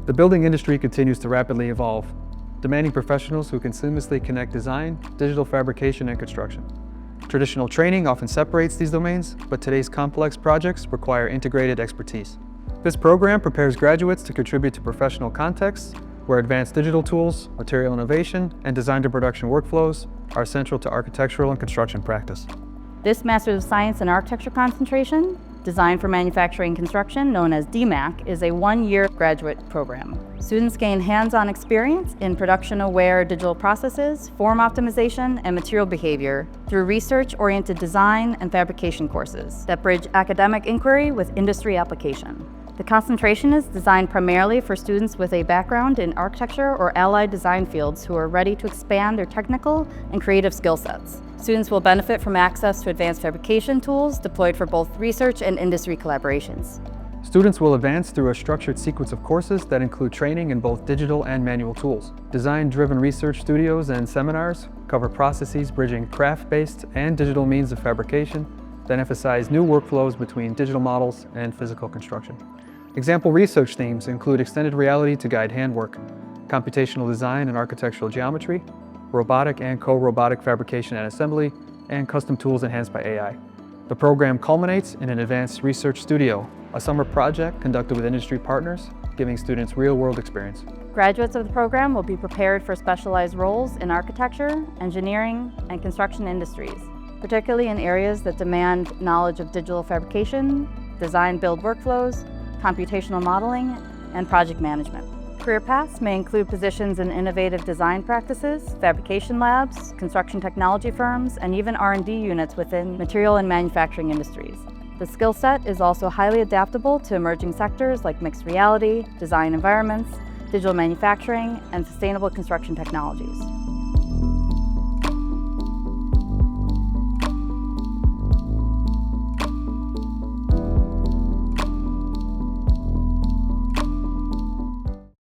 The building industry continues to rapidly evolve, demanding professionals who can seamlessly connect design, digital fabrication, and construction. Traditional training often separates these domains, but today's complex projects require integrated expertise. This program prepares graduates to contribute to professional contexts where advanced digital tools, material innovation, and design-to-production workflows are central to architectural and construction practice. This Master's of Science in Architecture concentration, Design for Manufacturing and Construction, known as DMAC, is a one-year graduate program. Students gain hands-on experience in production-aware digital processes, form optimization, and material behavior through research-oriented design and fabrication courses that bridge academic inquiry with industry application. The concentration is designed primarily for students with a background in architecture or allied design fields who are ready to expand their technical and creative skill sets. Students will benefit from access to advanced fabrication tools deployed for both research and industry collaborations. Students will advance through a structured sequence of courses that include training in both digital and manual tools. Design-driven research studios and seminars cover processes bridging craft-based and digital means of fabrication that emphasize new workflows between digital models and physical construction. Example research themes include extended reality to guide handwork, computational design and architectural geometry, robotic and co-robotic fabrication and assembly, and custom tools enhanced by AI. The program culminates in an advanced research studio, a summer project conducted with industry partners, giving students real-world experience. Graduates of the program will be prepared for specialized roles in architecture, engineering, and construction industries, particularly in areas that demand knowledge of digital fabrication, design-build workflows, computational modeling, and project management. Career paths may include positions in innovative design practices, fabrication labs, construction technology firms, and even R&D units within material and manufacturing industries. The skill set is also highly adaptable to emerging sectors like mixed reality, design environments, digital manufacturing, and sustainable construction technologies.